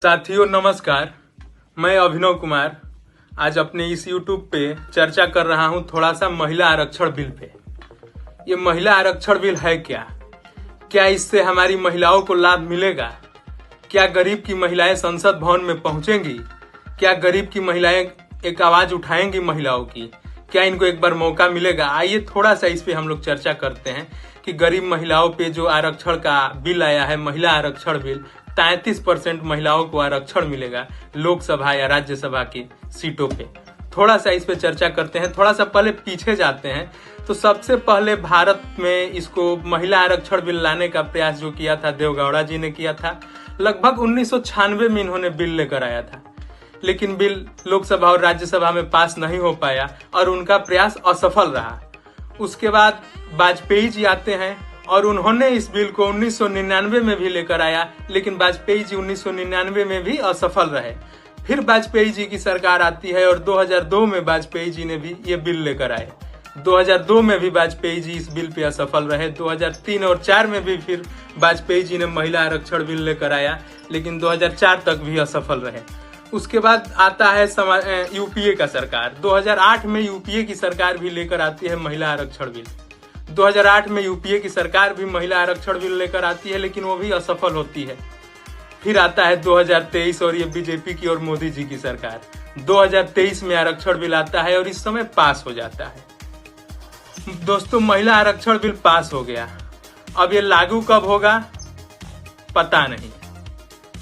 साथियों नमस्कार, मैं अभिनव कुमार आज अपने इस YouTube पे चर्चा कर रहा हूं थोड़ा सा महिला आरक्षण बिल पे। ये महिला आरक्षण बिल है क्या इससे हमारी महिलाओं को लाभ मिलेगा? क्या गरीब की महिलाएं संसद भवन में पहुंचेंगी? क्या गरीब की महिलाएं एक आवाज उठाएंगी महिलाओं की? क्या इनको एक बार मौका मिलेगा? आइए थोड़ा सा इस पे हम लोग चर्चा करते हैं कि गरीब महिलाओं पे जो आरक्षण का बिल आया है, महिला आरक्षण बिल, 33% महिलाओं को आरक्षण मिलेगा लोकसभा या राज्यसभा की सीटों पे। थोड़ा सा इस पे चर्चा करते हैं। थोड़ा सा पहले पीछे जाते हैं तो सबसे पहले भारत में इसको महिला आरक्षण बिल लाने का प्रयास जो किया था देवगौड़ा जी ने किया था। लगभग 1996 में इन्होंने बिल लेकर आया था, लेकिन बिल लोकसभा और राज्यसभा में पास नहीं हो पाया और उनका प्रयास असफल रहा। उसके बाद वाजपेयी जी आते हैं और उन्होंने इस बिल को 1999 में भी लेकर आया, लेकिन वाजपेयी जी 1999 में भी असफल रहे। फिर वाजपेयी जी की सरकार आती है और 2002 में वाजपेयी जी ने भी ये बिल लेकर आए। 2002 में भी वाजपेयी जी इस बिल पे असफल रहे। 2003 और 4 में भी फिर वाजपेयी जी ने महिला आरक्षण बिल लेकर आया, लेकिन 2004 तक भी असफल रहे। उसके बाद आता है यूपीए का सरकार। 2008 में यूपीए की सरकार भी लेकर आती है महिला आरक्षण बिल। 2008 में यूपीए की सरकार भी महिला आरक्षण बिल लेकर आती है, लेकिन वो भी असफल होती है। फिर आता है 2023 और ये बीजेपी की और मोदी जी की सरकार। 2023 में आरक्षण बिल आता है और इस समय पास हो जाता है। दोस्तों, महिला आरक्षण बिल पास हो गया। अब ये लागू कब होगा पता नहीं।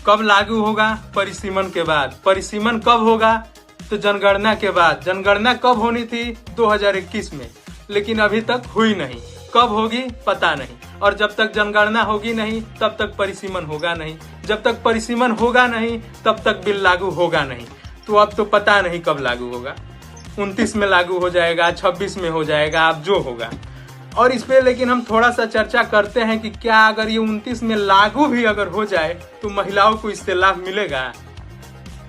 कब लागू होगा? परिसीमन के बाद। परिसीमन कब होगा? तो जनगणना के बाद। जनगणना कब होनी थी? 2021 में, लेकिन अभी तक हुई नहीं। कब होगी पता नहीं। और जब तक जनगणना होगी नहीं तब तक परिसीमन होगा नहीं। जब तक परिसीमन होगा नहीं तब तक बिल लागू होगा नहीं। तो अब तो पता नहीं कब लागू होगा। 29 में लागू हो जाएगा, 26 में हो जाएगा, अब जो होगा। और इस पे लेकिन हम थोड़ा सा चर्चा करते हैं कि क्या अगर ये 29 में लागू भी अगर हो जाए तो महिलाओं को इससे लाभ मिलेगा?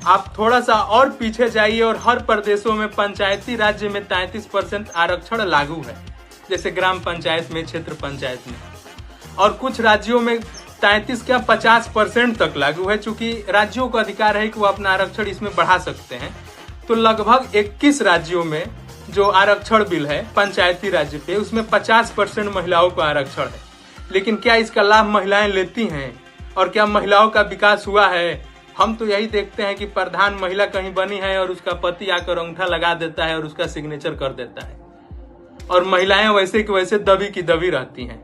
आप थोड़ा सा और पीछे जाइए और हर प्रदेशों में पंचायती राज्य में 33% आरक्षण लागू है, जैसे ग्राम पंचायत में, क्षेत्र पंचायत में। और कुछ राज्यों में 33 क्या 50% तक लागू है। चूंकि राज्यों का अधिकार है कि वो अपना आरक्षण इसमें बढ़ा सकते हैं, तो लगभग 21 राज्यों में जो आरक्षण बिल है पंचायती राज्य पे, उसमें 50% महिलाओं को आरक्षण है। लेकिन क्या इसका लाभ महिलाएं लेती हैं? और क्या महिलाओं का विकास हुआ है? हम तो यही देखते हैं कि प्रधान महिला कहीं बनी है और उसका पति आकर अंगूठा लगा देता है और उसका सिग्नेचर कर देता है, और महिलाएं वैसे की वैसे दबी की दबी रहती हैं।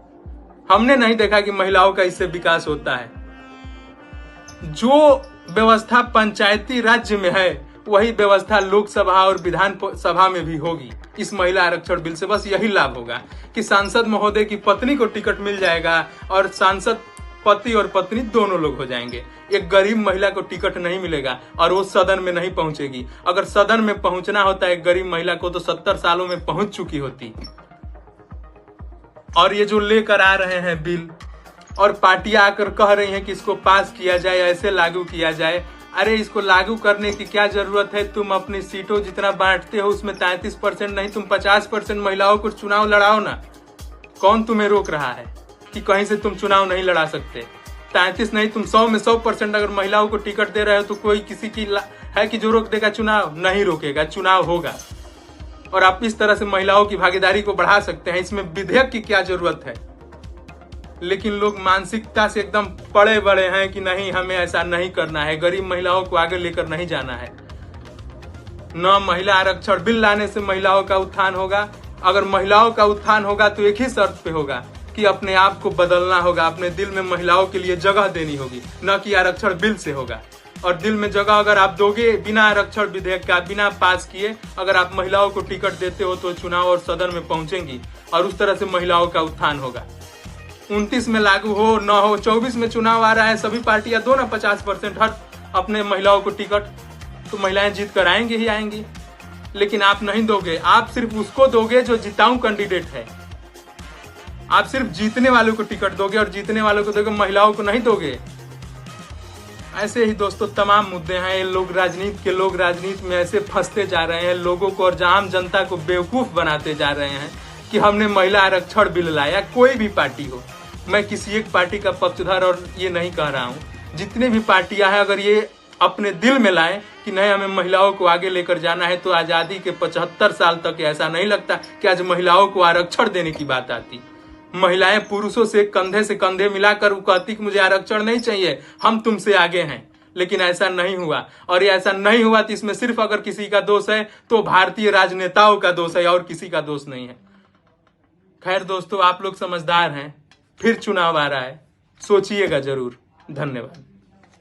हमने नहीं देखा कि महिलाओं का इससे विकास होता है। जो व्यवस्था पंचायती राज्य में है वही व्यवस्था लोकसभा और विधान सभा में भी होगी इस महिला आरक्षण बिल से। बस यही लाभ होगा कि सांसद महोदय की पत्नी को टिकट मिल जाएगा और सांसद पति और पत्नी दोनों लोग हो जाएंगे। एक गरीब महिला को टिकट नहीं मिलेगा और वो सदन में नहीं पहुंचेगी। अगर सदन में पहुंचना होता है एक गरीब महिला को तो 70 सालों में पहुंच चुकी होती। और ये जो लेकर आ रहे हैं बिल और पार्टियां आकर कह रही हैं कि इसको पास किया जाए, ऐसे लागू किया जाए। अरे इसको लागू करने की क्या जरूरत है? तुम अपनी सीटों जितना बांटते हो उसमें 33% नहीं, तुम 50% महिलाओं को चुनाव लड़ाओ ना। कौन तुम्हें रोक रहा है कि कहीं से तुम चुनाव नहीं लड़ा सकते? 33 नहीं, तुम 100 में 100% अगर महिलाओं को टिकट दे रहे हो तो कोई किसी की है कि जो रोक देगा? चुनाव नहीं रोकेगा, चुनाव होगा। और आप इस तरह से महिलाओं की भागीदारी को बढ़ा सकते हैं। इसमें विधेयक की क्या जरूरत है? लेकिन लोग मानसिकता से एकदम पड़े बड़े हैं कि नहीं, हमें ऐसा नहीं करना है, गरीब महिलाओं को आगे लेकर नहीं जाना है। न महिला आरक्षण बिल लाने से महिलाओं का उत्थान होगा। अगर महिलाओं का उत्थान होगा तो एक ही शर्त पे होगा कि अपने आप को बदलना होगा, अपने दिल में महिलाओं के लिए जगह देनी होगी, न कि आरक्षण बिल से होगा। और दिल में जगह अगर आप दोगे बिना आरक्षण विधेयक का, बिना पास किए, अगर आप महिलाओं को टिकट देते हो तो चुनाव और सदन में पहुंचेंगी और उस तरह से महिलाओं का उत्थान होगा। 29 में लागू हो न हो, 24 में चुनाव आ रहा है, सभी पार्टियां दो ना 50% हर अपने महिलाओं को टिकट, तो महिलाएं जीत कर आएंगी ही आएंगी। लेकिन आप नहीं दोगे। आप सिर्फ उसको दोगे जो जिताऊ कैंडिडेट है। आप सिर्फ जीतने वालों को टिकट दोगे और जीतने वालों को दोगे, महिलाओं को नहीं दोगे। ऐसे ही दोस्तों तमाम मुद्दे हैं। लोग राजनीति में ऐसे फंसते जा रहे हैं, लोगों को और आम जनता को बेवकूफ बनाते जा रहे हैं कि हमने महिला आरक्षण बिल लाया। कोई भी पार्टी हो, मैं किसी एक पार्टी का पक्षधर और ये नहीं कह रहा हूँ। जितने भी पार्टियां हैं, अगर ये अपने दिल में लाएं कि नहीं, हमें महिलाओं को आगे लेकर जाना है। तो आजादी के 75 साल तक ऐसा नहीं लगता कि आज महिलाओं को आरक्षण देने की बात आती। महिलाएं पुरुषों से कंधे मिलाकर वो कहती कि मुझे आरक्षण नहीं चाहिए, हम तुमसे आगे हैं। लेकिन ऐसा नहीं हुआ, और ये ऐसा नहीं हुआ तो इसमें सिर्फ अगर किसी का दोष है तो भारतीय राजनेताओं का दोष है और किसी का दोष नहीं है। खैर दोस्तों, आप लोग समझदार हैं, फिर चुनाव आ रहा है, सोचिएगा जरूर। धन्यवाद।